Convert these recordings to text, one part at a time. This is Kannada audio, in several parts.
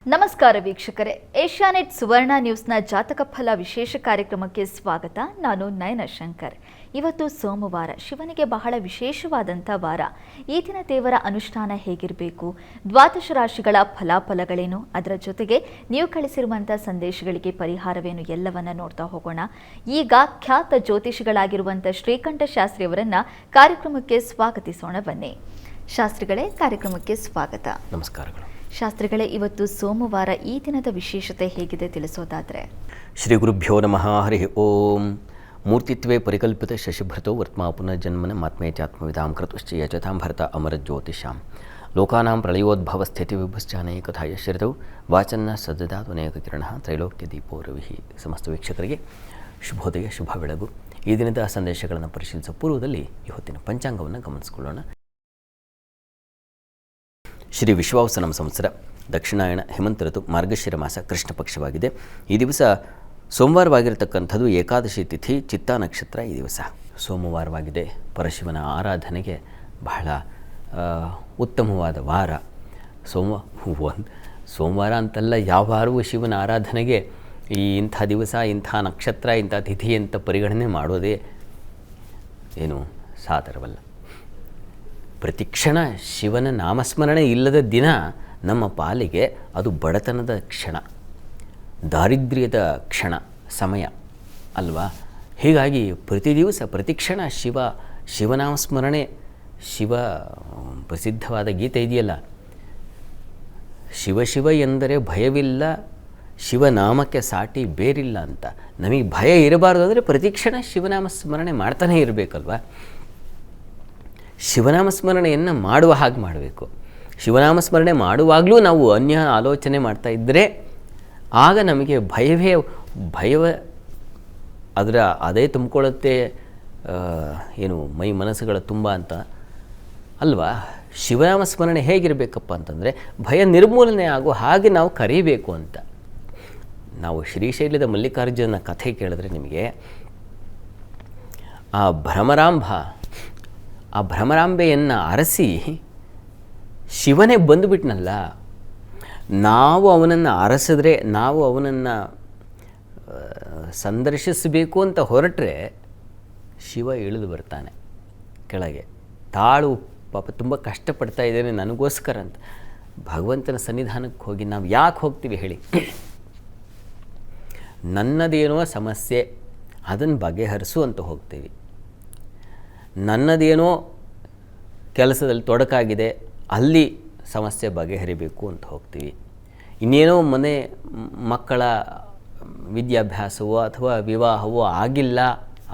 ನಮಸ್ಕಾರ ವೀಕ್ಷಕರೇ, ಏಷ್ಯಾನೆಟ್ ಸುವರ್ಣ ನ್ಯೂಸ್ನ ಜಾತಕ ಫಲ ವಿಶೇಷ ಕಾರ್ಯಕ್ರಮಕ್ಕೆ ಸ್ವಾಗತ. ನಾನು ನಯನ ಶಂಕರ್. ಇವತ್ತು ಸೋಮವಾರ, ಶಿವನಿಗೆ ಬಹಳ ವಿಶೇಷವಾದಂಥ ವಾರ. ಈ ದಿನ ದೇವರ ಅನುಷ್ಠಾನ ಹೇಗಿರಬೇಕು, ದ್ವಾದಶ ರಾಶಿಗಳ ಫಲಾಫಲಗಳೇನು, ಅದರ ಜೊತೆಗೆ ನೀವು ಕಳಿಸಿರುವಂಥ ಸಂದೇಶಗಳಿಗೆ ಪರಿಹಾರವೇನು ಎಲ್ಲವನ್ನ ನೋಡ್ತಾ ಹೋಗೋಣ. ಈಗ ಖ್ಯಾತ ಜ್ಯೋತಿಷಿಗಳಾಗಿರುವಂಥ ಶ್ರೀಕಂಠ ಶಾಸ್ತ್ರಿಯವರನ್ನ ಕಾರ್ಯಕ್ರಮಕ್ಕೆ ಸ್ವಾಗತಿಸೋಣ. ಬನ್ನಿ ಶಾಸ್ತ್ರಿಗಳೇ, ಕಾರ್ಯಕ್ರಮಕ್ಕೆ ಸ್ವಾಗತ. ನಮಸ್ಕಾರಗಳು ಶಾಸ್ತ್ರಿಗಳೇ. ಇವತ್ತು ಸೋಮವಾರ, ಈ ದಿನದ ವಿಶೇಷತೆ ಹೇಗಿದೆ ತಿಳಿಸೋದಾದರೆ? ಶ್ರೀ ಗುರುಭ್ಯೋ ನಮಃ. ಹರಿ ಓಂ. ಮೂರ್ತಿತ್ವೇ ಪರಿಕಲ್ಪಿತ ಶಶಿಭೃತೋ ವರ್ತ್ಮಾ ಪುನರ್ಜನ್ಮನ ಮಾತ್ಮೇತ್ಯಾತ್ಮವಿದಾಂ ಕೃತುಶ್ಚ ಯಜತಾಂ ಭರತ ಅಮರ ಜ್ಯೋತಿಷಾಂ ಲೋಕಾನಾಂ ಪ್ರಳಯೋದ್ಭವ ಸ್ಥಿತಿ ವಿಭುಶ್ಚಾನೇಕಥಾಯ ಶ್ರಿತೌ ವಾಚನ್ನ ಸದದಾತು ಅನೇಕ ಕಿರಣ ತ್ರೈಲೋಕ್ಯ ದೀಪೋ ರವಿಹಿ. ಸಮಸ್ತ ವೀಕ್ಷಕರಿಗೆ ಶುಭೋದಯ, ಶುಭ ಬೆಳಗು. ಈ ದಿನದ ಸಂದೇಶಗಳನ್ನು ಪರಿಶೀಲಿಸುವ ಪೂರ್ವದಲ್ಲಿ ಇವತ್ತಿನ ಪಂಚಾಂಗವನ್ನು ಗಮನಿಸಿಕೊಳ್ಳೋಣ. ಶ್ರೀ ವಿಶ್ವಾವಸನಂ ಸಂವತ್ಸರ, ದಕ್ಷಿಣಾಯಣ, ಹೇಮಂತ ಋತು, ಮಾರ್ಗಶಿರ ಮಾಸ, ಕೃಷ್ಣ ಪಕ್ಷವಾಗಿದೆ. ಈ ದಿವಸ ಸೋಮವಾರವಾಗಿರತಕ್ಕಂಥದ್ದು ಏಕಾದಶಿ ತಿಥಿ, ಚಿತ್ತಾ ನಕ್ಷತ್ರ. ಈ ದಿವಸ ಸೋಮವಾರವಾಗಿದೆ. ಪರಶಿವನ ಆರಾಧನೆಗೆ ಬಹಳ ಉತ್ತಮವಾದ ವಾರ. ಸೋಮವಾರ ಅಂತಲ್ಲ, ಯಾವ ವಾರವೂ ಶಿವನ ಆರಾಧನೆಗೆ ಇಂಥ ದಿವಸ, ಇಂಥ ನಕ್ಷತ್ರ, ಇಂಥ ತಿಥಿ ಅಂತ ಪರಿಗಣನೆ ಮಾಡೋದೇ ಏನು ಸಾಧಾರಣವಲ್ಲ. ಪ್ರತಿಕ್ಷಣ ಶಿವನ ನಾಮಸ್ಮರಣೆ ಇಲ್ಲದ ದಿನ ನಮ್ಮ ಪಾಲಿಗೆ ಅದು ಬಡತನದ ಕ್ಷಣ, ದಾರಿದ್ರ್ಯದ ಕ್ಷಣ, ಸಮಯ ಅಲ್ವಾ? ಹೀಗಾಗಿ ಪ್ರತಿ ದಿವಸ ಪ್ರತಿಕ್ಷಣ ಶಿವನಾಮಸ್ಮರಣೆ. ಶಿವ ಪ್ರಸಿದ್ಧವಾದ ಗೀತೆ ಇದೆಯಲ್ಲ, ಶಿವ ಶಿವ ಎಂದರೆ ಭಯವಿಲ್ಲ, ಶಿವನಾಮಕ್ಕೆ ಸಾಟಿ ಬೇರಿಲ್ಲ ಅಂತ. ನಮಗೆ ಭಯ ಇರಬಾರ್ದು ಅಂದರೆ ಪ್ರತಿಕ್ಷಣ ಶಿವನಾಮಸ್ಮರಣೆ ಮಾಡ್ತಾನೇ ಇರಬೇಕಲ್ವ? ಶಿವನಾಮಸ್ಮರಣೆಯನ್ನು ಮಾಡುವ ಹಾಗೆ ಮಾಡಬೇಕು. ಶಿವನಾಮಸ್ಮರಣೆ ಮಾಡುವಾಗಲೂ ನಾವು ಅನ್ಯ ಆಲೋಚನೆ ಮಾಡ್ತಾ ಇದ್ದರೆ ಆಗ ನಮಗೆ ಭಯವ ಅದೇ ತುಂಬಿಕೊಳ್ಳುತ್ತೆ. ಏನು ಮೈ ಮನಸ್ಸುಗಳ ತುಂಬ ಅಂತ ಅಲ್ವಾ? ಶಿವನಾಮಸ್ಮರಣೆ ಹೇಗಿರಬೇಕಪ್ಪ ಅಂತಂದರೆ ಭಯ ನಿರ್ಮೂಲನೆ ಆಗೋ ಹಾಗೆ ನಾವು ಕರೀಬೇಕು ಅಂತ. ನಾವು ಶ್ರೀಶೈಲದ ಮಲ್ಲಿಕಾರ್ಜುನ ಕಥೆ ಕೇಳಿದ್ರೆ ನಿಮಗೆ ಆ ಭ್ರಮರಾಂಬೆಯನ್ನು ಅರಸಿ ಶಿವನೇ ಬಂದುಬಿಟ್ನಲ್ಲ. ನಾವು ಅವನನ್ನು ಅರಸಿದ್ರೆ, ನಾವು ಅವನನ್ನು ಸಂದರ್ಶಿಸಬೇಕು ಅಂತ ಹೊರಟ್ರೆ ಶಿವ ಇಳಿದು ಬರ್ತಾನೆ ಕೆಳಗೆ. ತಾಳು ಪಾಪ ತುಂಬ ಕಷ್ಟಪಡ್ತಾ ಇದ್ದೇನೆ ನನಗೋಸ್ಕರ ಅಂತ. ಭಗವಂತನ ಸನ್ನಿಧಾನಕ್ಕೆ ಹೋಗಿ ನಾವು ಯಾಕೆ ಹೋಗ್ತೀವಿ ಹೇಳಿ? ನನ್ನದೇನೋ ಸಮಸ್ಯೆ, ಅದನ್ನು ಬಗೆಹರಿಸು ಅಂತ ಹೋಗ್ತೀವಿ. ನನ್ನದೇನೋ ಕೆಲಸದಲ್ಲಿ ತೊಡಕಾಗಿದೆ, ಅಲ್ಲಿ ಸಮಸ್ಯೆ ಬಗೆಹರಿಬೇಕು ಅಂತ ಹೋಗ್ತೀವಿ. ಇನ್ನೇನೋ ಮಕ್ಕಳ ವಿದ್ಯಾಭ್ಯಾಸವೋ ಅಥವಾ ವಿವಾಹವೋ ಆಗಿಲ್ಲ,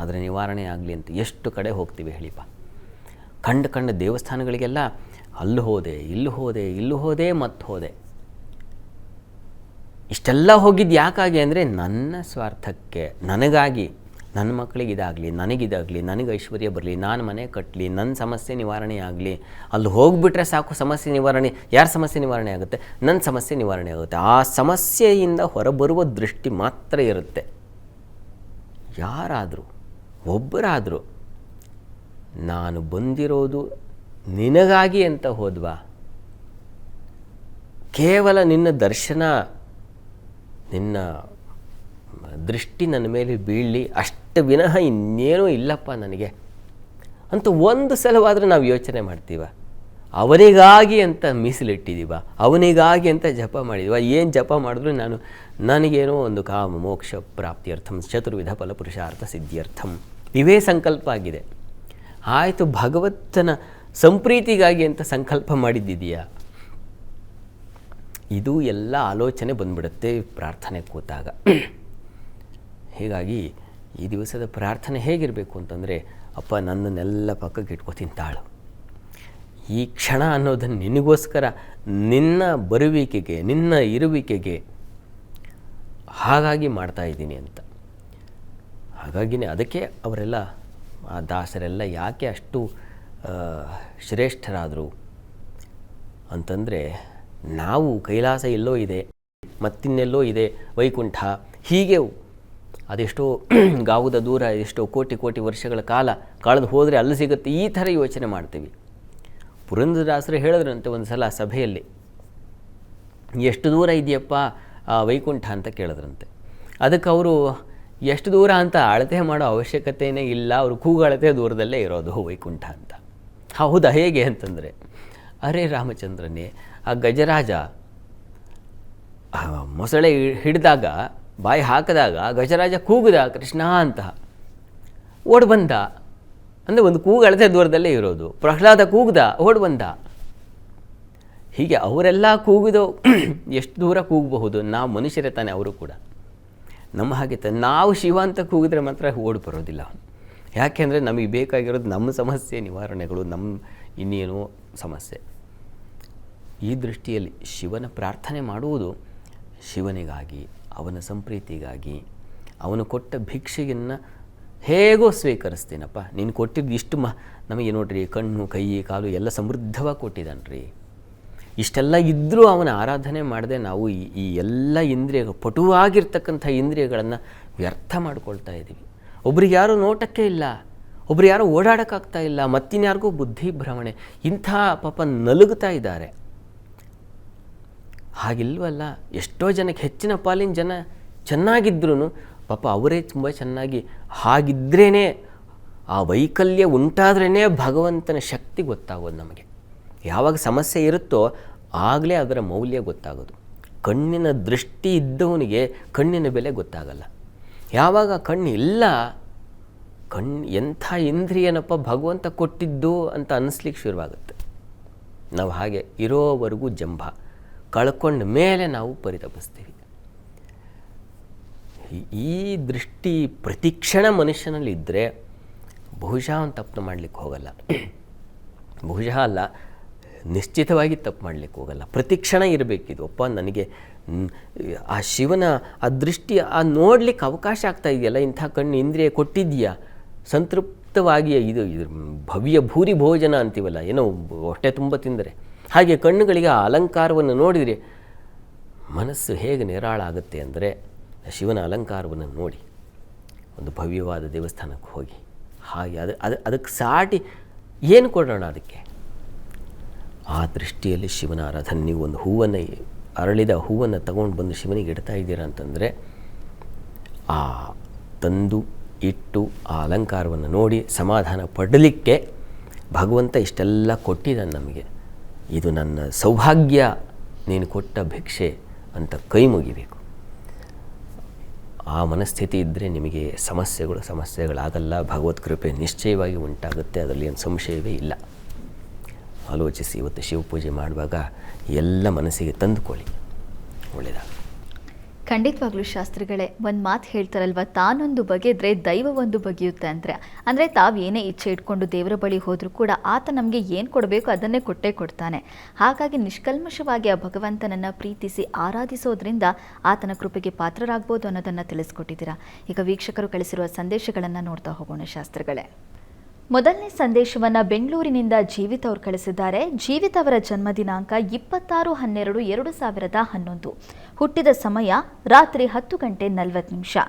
ಅದರ ನಿವಾರಣೆ ಆಗಲಿ ಅಂತ ಎಷ್ಟು ಕಡೆ ಹೋಗ್ತೀವಿ ಹೇಳಿಪ್ಪ. ಕಂಡು ದೇವಸ್ಥಾನಗಳಿಗೆಲ್ಲ ಅಲ್ಲಿ ಹೋದೆ, ಇಲ್ಲಿ ಹೋದೆ ಮತ್ತು ಹೋದೆ. ಇಷ್ಟೆಲ್ಲ ಹೋಗಿದ್ದು ಯಾಕಾಗಿ ಅಂದರೆ ನನ್ನ ಸ್ವಾರ್ಥಕ್ಕೆ, ನನಗಾಗಿ, ನನ್ನ ಮಕ್ಕಳಿಗೆ ಇದಾಗಲಿ, ನನಗಿದಾಗಲಿ, ನನಗೆ ಐಶ್ವರ್ಯ ಬರಲಿ, ನಾನು ಮನೆ ಕಟ್ಟಲಿ, ನನ್ನ ಸಮಸ್ಯೆ ನಿವಾರಣೆ ಆಗಲಿ. ಅಲ್ಲಿ ಹೋಗಿಬಿಟ್ರೆ ಸಾಕು, ಸಮಸ್ಯೆ ನಿವಾರಣೆ. ಯಾರ ಸಮಸ್ಯೆ ನಿವಾರಣೆ ಆಗುತ್ತೆ? ನನ್ನ ಸಮಸ್ಯೆ ನಿವಾರಣೆ ಆಗುತ್ತೆ. ಆ ಸಮಸ್ಯೆಯಿಂದ ಹೊರಬರುವ ದೃಷ್ಟಿ ಮಾತ್ರ ಇರುತ್ತೆ. ಯಾರಾದರೂ ಒಬ್ಬರಾದರೂ ನಾನು ಬಂದಿರೋದು ನಿನಗಾಗಿ ಅಂತ ಹೋದ್ವಾ? ಕೇವಲ ನಿನ್ನ ದರ್ಶನ, ನಿನ್ನ ದೃಷ್ಟಿ ನನ್ನ ಮೇಲೆ ಬೀಳಲಿ ಅಷ್ಟು ವಿನಃ ಇನ್ನೇನೂ ಇಲ್ಲಪ್ಪ ನನಗೆ ಅಂತ ಒಂದು ಸಲವಾದರೂ ನಾವು ಯೋಚನೆ ಮಾಡ್ತೀವ? ಅವನಿಗಾಗಿ ಅಂತ ಮೀಸಲಿಟ್ಟಿದ್ದೀವ? ಅವನಿಗಾಗಿ ಅಂತ ಜಪ ಮಾಡಿದೀವ? ಏನು ಜಪ ಮಾಡಿದ್ರು ನನಗೇನೋ ಒಂದು ಕಾಮ ಮೋಕ್ಷ ಪ್ರಾಪ್ತಿಯರ್ಥಂ ಚತುರ್ವಿಧ ಫಲಪುರುಷಾರ್ಥ ಸಿದ್ಧಿಯರ್ಥಂ ಇವೇ ಸಂಕಲ್ಪ ಆಗಿದೆ. ಆಯಿತು, ಭಗವಂತನ ಸಂಪ್ರೀತಿಗಾಗಿ ಅಂತ ಸಂಕಲ್ಪ ಮಾಡಿದ್ದಿದೆಯಾ? ಇದು ಎಲ್ಲ ಆಲೋಚನೆ ಬಂದ್ಬಿಡುತ್ತೆ ಪ್ರಾರ್ಥನೆ ಕೂತಾಗ. ಹೀಗಾಗಿ ಈ ದಿವಸದ ಪ್ರಾರ್ಥನೆ ಹೇಗಿರಬೇಕು ಅಂತಂದರೆ, ಅಪ್ಪ ನನ್ನನ್ನೆಲ್ಲ ಪಕ್ಕಕ್ಕೆ ಇಟ್ಕೊತೀನಿ ತಾಳು. ಈ ಕ್ಷಣ ಅನ್ನೋದನ್ನು ನಿನಗೋಸ್ಕರ, ನಿನ್ನ ಬರುವಿಕೆಗೆ, ನಿನ್ನ ಇರುವಿಕೆಗೆ ಹಾಗಾಗಿ ಮಾಡ್ತಾಯಿದ್ದೀನಿ ಅಂತ. ಹಾಗಾಗಿನೇ ಅದಕ್ಕೆ ಅವರೆಲ್ಲ, ಆ ದಾಸರೆಲ್ಲ ಯಾಕೆ ಅಷ್ಟು ಶ್ರೇಷ್ಠರಾದರು ಅಂತಂದರೆ, ನಾವು ಕೈಲಾಸ ಎಲ್ಲೋ ಇದೆ, ಮತ್ತಿನ್ನೆಲ್ಲೋ ಇದೆ ವೈಕುಂಠ, ಹೀಗೆ ಅದೆಷ್ಟೋ ಗಾವುದ ದೂರ, ಎಷ್ಟೋ ಕೋಟಿ ವರ್ಷಗಳ ಕಾಲ ಕಳೆದು ಹೋದರೆ ಅಲ್ಲಿ ಸಿಗುತ್ತೆ, ಈ ಥರ ಯೋಚನೆ ಮಾಡ್ತೀವಿ. ಪುರಂದರದಾಸರು ಹೇಳಿದ್ರಂತೆ ಒಂದು ಸಲ ಸಭೆಯಲ್ಲಿ, ಎಷ್ಟು ದೂರ ಇದೆಯಪ್ಪ ವೈಕುಂಠ ಅಂತ ಕೇಳಿದ್ರಂತೆ. ಅದಕ್ಕೆ ಅವರು ಎಷ್ಟು ದೂರ ಅಂತ ಅಳತೆ ಮಾಡೋ ಅವಶ್ಯಕತೆಯೇ ಇಲ್ಲ, ಅವರು ಕೂಗಳತೆ ದೂರದಲ್ಲೇ ಇರೋದು ವೈಕುಂಠ ಅಂತ. ಹೌದಾ, ಹೇಗೆ ಅಂತಂದರೆ, ಅರೆ ರಾಮಚಂದ್ರನೇ, ಆ ಗಜರಾಜ ಮೊಸಳೆ ಹಿಡಿದಾಗ, ಬಾಯಿ ಹಾಕಿದಾಗ ಗಜರಾಜ ಕೂಗಿದ ಕೃಷ್ಣ ಅಂತ, ಓಡಿ ಬಂದ ಅಂದರೆ ಒಂದು ಕೂಗಳತೆ ದೂರದಲ್ಲೇ ಇರೋದು. ಪ್ರಹ್ಲಾದ ಕೂಗ್ದ, ಓಡಿ ಬಂದ. ಹೀಗೆ ಅವರೆಲ್ಲ ಕೂಗಿದು ಎಷ್ಟು ದೂರ ಕೂಗಬಹುದು, ನಾವು ಮನುಷ್ಯರೇ ತಾನೆ, ಅವರು ಕೂಡ ನಮ್ಮ ಹಾಗೆ ತಾನೆ. ನಾವು ಶಿವ ಅಂತ ಕೂಗಿದ್ರೆ ಮಾತ್ರ ಓಡಿ ಬರೋದಿಲ್ಲ. ಯಾಕೆಂದರೆ ನಮಗೆ ಬೇಕಾಗಿರೋದು ನಮ್ಮ ಸಮಸ್ಯೆ ನಿವಾರಣೆಗಳು, ನಮ್ಮ ಇನ್ನೇನೋ ಸಮಸ್ಯೆ. ಈ ದೃಷ್ಟಿಯಲ್ಲಿ ಶಿವನ ಪ್ರಾರ್ಥನೆ ಮಾಡುವುದು ಶಿವನಿಗಾಗಿ, ಅವನ ಸಂಪ್ರೀತಿಗಾಗಿ, ಅವನು ಕೊಟ್ಟ ಭಿಕ್ಷೆಯನ್ನು ಹೇಗೋ ಸ್ವೀಕರಿಸ್ತೀನಪ್ಪ. ನೀನು ಕೊಟ್ಟಿದ್ದು ಇಷ್ಟು ನಮಗೆ ನೋಡ್ರಿ, ಕಣ್ಣು ಕೈ ಕಾಲು ಎಲ್ಲ ಸಮೃದ್ಧವಾಗಿ ಕೊಟ್ಟಿದ್ದಾನ್ರಿ. ಇಷ್ಟೆಲ್ಲ ಇದ್ದರೂ ಅವನ ಆರಾಧನೆ ಮಾಡದೆ ನಾವು ಈ ಎಲ್ಲ ಇಂದ್ರಿಯ ಪಟುವಾಗಿರ್ತಕ್ಕಂಥ ಇಂದ್ರಿಯಗಳನ್ನು ವ್ಯರ್ಥ ಮಾಡ್ಕೊಳ್ತಾ ಇದ್ದೀವಿ. ಒಬ್ರಿಗೆ ಯಾರೂ ನೋಟಕ್ಕೆ ಇಲ್ಲ, ಒಬ್ರು ಯಾರೂ ಓಡಾಡೋಕ್ಕಾಗ್ತಾ ಇಲ್ಲ, ಮತ್ತಿನ್ಯಾರಿಗೂ ಬುದ್ಧಿ ಭ್ರಮಣೆ, ಇಂಥ ಪಾಪ ನಲುಗುತ್ತಾ ಇದ್ದಾರೆ. ಹಾಗಿಲ್ವಲ್ಲ, ಎಷ್ಟೋ ಜನಕ್ಕೆ, ಹೆಚ್ಚಿನ ಪಾಲಿನ ಜನ ಚೆನ್ನಾಗಿದ್ರೂ ಪಾಪ ಅವರೇ ತುಂಬ ಚೆನ್ನಾಗಿ, ಹಾಗಿದ್ರೇ ಆ ವೈಕಲ್ಯ ಉಂಟಾದ್ರೇ ಭಗವಂತನ ಶಕ್ತಿ ಗೊತ್ತಾಗೋದು ನಮಗೆ. ಯಾವಾಗ ಸಮಸ್ಯೆ ಇರುತ್ತೋ ಆಗಲೇ ಅದರ ಮೌಲ್ಯ ಗೊತ್ತಾಗೋದು. ಕಣ್ಣಿನ ದೃಷ್ಟಿ ಇದ್ದವನಿಗೆ ಕಣ್ಣಿನ ಬೆಲೆ ಗೊತ್ತಾಗಲ್ಲ. ಯಾವಾಗ ಕಣ್ಣು ಇಲ್ಲ, ಎಂಥ ಇಂದ್ರಿಯನಪ್ಪ ಭಗವಂತ ಕೊಟ್ಟಿದ್ದು ಅಂತ ಅನ್ನಿಸ್ಲಿಕ್ಕೆ ಶುರುವಾಗುತ್ತೆ. ನಾವು ಹಾಗೆ ಇರೋವರೆಗೂ ಜಂಭ, ಕಳ್ಕೊಂಡ ಮೇಲೆ ನಾವು ಪರಿತಪಿಸ್ತೀವಿ. ಈ ದೃಷ್ಟಿ ಪ್ರತಿಕ್ಷಣ ಮನುಷ್ಯನಲ್ಲಿ ಇದ್ದರೆ ಬಹುಶಃ ಅವನು ತಪ್ಪು ಮಾಡಲಿಕ್ಕೆ ಹೋಗಲ್ಲ. ಬಹುಶಃ ಅಲ್ಲ, ನಿಶ್ಚಿತವಾಗಿ ತಪ್ಪು ಮಾಡಲಿಕ್ಕೆ ಹೋಗಲ್ಲ. ಪ್ರತಿಕ್ಷಣ ಇರಬೇಕಿದು. ಅಪ್ಪ ನನಗೆ ಆ ಶಿವನ ಆ ದೃಷ್ಟಿ ನೋಡಲಿಕ್ಕೆ ಅವಕಾಶ ಆಗ್ತಾ ಇದೆಯಲ್ಲ, ಇಂಥ ಕಣ್ಣು ಇಂದ್ರಿಯ ಕೊಟ್ಟಿದ್ದೀಯಾ, ಸಂತೃಪ್ತವಾಗಿ ಇದು ಭವ್ಯ ಭೂರಿ ಭೋಜನ ಅಂತೀವಲ್ಲ, ಏನೋ ಹೊಟ್ಟೆ ತುಂಬ ತಿಂದರೆ ಹಾಗೆ ಕಣ್ಣುಗಳಿಗೆ ಆ ಅಲಂಕಾರವನ್ನು ನೋಡಿದರೆ ಮನಸ್ಸು ಹೇಗೆ ನಿರಾಳ ಆಗುತ್ತೆ ಅಂದರೆ, ಶಿವನ ಅಲಂಕಾರವನ್ನು ನೋಡಿ ಒಂದು ಭವ್ಯವಾದ ದೇವಸ್ಥಾನಕ್ಕೆ ಹೋಗಿ ಹಾಗೆ ಅದಕ್ಕೆ ಸಾಟಿ ಏನು ಕೊಡೋಣ ಅದಕ್ಕೆ? ಆ ದೃಷ್ಟಿಯಲ್ಲಿ ಶಿವನ ಆರಾಧನೆ. ನೀವು ಒಂದು ಹೂವನ್ನು, ಅರಳಿದ ಹೂವನ್ನು ತಗೊಂಡು ಬಂದು ಶಿವನಿಗೆ ಇಡ್ತಾ ಇದ್ದೀರಾ ಅಂತಂದರೆ, ಆ ತಂದು ಇಟ್ಟು ಆ ಅಲಂಕಾರವನ್ನು ನೋಡಿ ಸಮಾಧಾನ ಪಡಲಿಕ್ಕೆ ಭಗವಂತ ಇಷ್ಟೆಲ್ಲ ಕೊಟ್ಟಿದ್ದಾನೆ ನಮಗೆ, ಇದು ನನ್ನ ಸೌಭಾಗ್ಯ, ನೀನು ಕೊಟ್ಟ ಭಿಕ್ಷೆ ಅಂತ ಕೈ ಮುಗಿಬೇಕು. ಆ ಮನಸ್ಥಿತಿ ಇದ್ದರೆ ನಿಮಗೆ ಸಮಸ್ಯೆಗಳಾಗಲ್ಲ. ಭಗವತ್ ಕೃಪೆ ನಿಶ್ಚಯವಾಗಿ ಉಂಟಾಗುತ್ತೆ, ಅದರಲ್ಲಿ ಏನು ಸಂಶಯವೇ ಇಲ್ಲ. ಆಲೋಚಿಸಿ ಇವತ್ತು ಶಿವಪೂಜೆ ಮಾಡುವಾಗ ಎಲ್ಲ ಮನಸ್ಸಿಗೆ ತಂದುಕೊಳ್ಳಿ, ಒಳ್ಳೆಯದಾಗ. ಖಂಡಿತವಾಗ್ಲೂ ಶಾಸ್ತ್ರಿಗಳೇ, ಒಂದು ಮಾತು ಹೇಳ್ತಾರಲ್ವ, ತಾನೊಂದು ಬಗೆದ್ರೆ ದೈವ ಒಂದು ಬಗೆಯುತ್ತೆ ಅಂದರೆ ತಾವು ಏನೇ ಇಚ್ಛೆ ಇಟ್ಕೊಂಡು ದೇವರ ಬಳಿ ಹೋದರೂ ಕೂಡ ಆತ ನಮಗೆ ಏನು ಕೊಡಬೇಕು ಅದನ್ನೇ ಕೊಟ್ಟೇ ಕೊಡ್ತಾನೆ. ಹಾಗಾಗಿ ನಿಷ್ಕಲ್ಮಶವಾಗಿ ಆ ಭಗವಂತನನ್ನು ಪ್ರೀತಿಸಿ ಆರಾಧಿಸೋದ್ರಿಂದ ಆತನ ಕೃಪೆಗೆ ಪಾತ್ರರಾಗ್ಬೋದು ಅನ್ನೋದನ್ನು ತಿಳಿಸ್ಕೊಟ್ಟಿದ್ದೀರಾ. ಈಗ ವೀಕ್ಷಕರು ಕಳಿಸಿರುವ ಸಂದೇಶಗಳನ್ನು ನೋಡ್ತಾ ಹೋಗೋಣ ಶಾಸ್ತ್ರಿಗಳೇ. ಮೊದಲನೇ ಸಂದೇಶವನ್ನು ಬೆಂಗಳೂರಿನಿಂದ ಜೀವಿತ್ ಅವರು ಕಳಿಸಿದ್ದಾರೆ. ಜೀವಿತ್ ಅವರ ಜನ್ಮ ದಿನಾಂಕ 26/12/2011. ಹುಟ್ಟಿದ ಸಮಯ ರಾತ್ರಿ 10:40.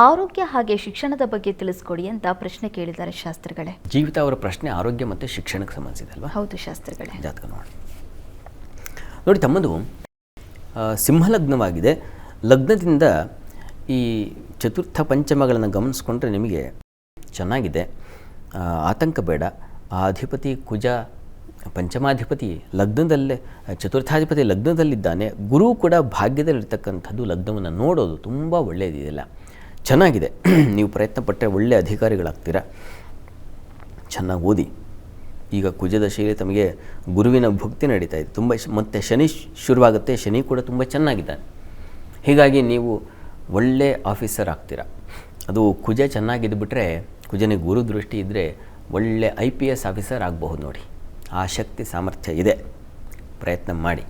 ಆರೋಗ್ಯ ಹಾಗೆ ಶಿಕ್ಷಣದ ಬಗ್ಗೆ ತಿಳಿಸ್ಕೊಡಿ ಅಂತ ಪ್ರಶ್ನೆ ಕೇಳಿದ್ದಾರೆ ಶಾಸ್ತ್ರಿಗಳೇ. ಜೀವಿತ ಅವರ ಪ್ರಶ್ನೆ ಆರೋಗ್ಯ ಮತ್ತು ಶಿಕ್ಷಣಕ್ಕೆ ಸಂಬಂಧಿಸಿದೆ ಅಲ್ವಾ? ಹೌದು ಶಾಸ್ತ್ರಿಗಳೇ. ಜಾತಕ ನೋಡಿ ತಮ್ಮದು ಸಿಂಹಲಗ್ನವಾಗಿದೆ. ಲಗ್ನದಿಂದ ಈ ಚತುರ್ಥ ಪಂಚಮಗಳನ್ನು ಗಮನಿಸ್ಕೊಂಡ್ರೆ ನಿಮಗೆ ಚೆನ್ನಾಗಿದೆ, ಆತಂಕ ಬೇಡ. ಆ ಅಧಿಪತಿ ಕುಜ ಪಂಚಮಾಧಿಪತಿ ಲಗ್ನದಲ್ಲೇ, ಚತುರ್ಥಾಧಿಪತಿ ಲಗ್ನದಲ್ಲಿದ್ದಾನೆ. ಗುರು ಕೂಡ ಭಾಗ್ಯದಲ್ಲಿರ್ತಕ್ಕಂಥದ್ದು. ಲಗ್ನವನ್ನು ನೋಡೋದು ತುಂಬ ಒಳ್ಳೆಯದಿದೆಯಲ್ಲ, ಚೆನ್ನಾಗಿದೆ. ನೀವು ಪ್ರಯತ್ನ ಪಟ್ಟರೆ ಒಳ್ಳೆಯ ಅಧಿಕಾರಿಗಳಾಗ್ತೀರ. ಚೆನ್ನಾಗಿ ಓದಿ. ಈಗ ಕುಜದ ಶೈಲಿ ತಮಗೆ ಗುರುವಿನ ಭಕ್ತಿ ನಡೀತಾ ಇದೆ ತುಂಬ. ಮತ್ತು ಶನಿ ಶುರುವಾಗುತ್ತೆ. ಶನಿ ಕೂಡ ತುಂಬ ಚೆನ್ನಾಗಿದ್ದಾನೆ. ಹೀಗಾಗಿ ನೀವು ಒಳ್ಳೆ ಆಫೀಸರ್ ಆಗ್ತೀರ. ಅದು ಕುಜ ಚೆನ್ನಾಗಿದ್ದುಬಿಟ್ರೆ, ಕುಜನಿಗೆ ಗುರು ದೃಷ್ಟಿ ಇದ್ದರೆ ಒಳ್ಳೆ IPS ಆಫೀಸರ್ ಆಗಬಹುದು ನೋಡಿ. ಆ ಶಕ್ತಿ ಸಾಮರ್ಥ್ಯ ಇದೆ, ಪ್ರಯತ್ನ ಮಾಡಿ.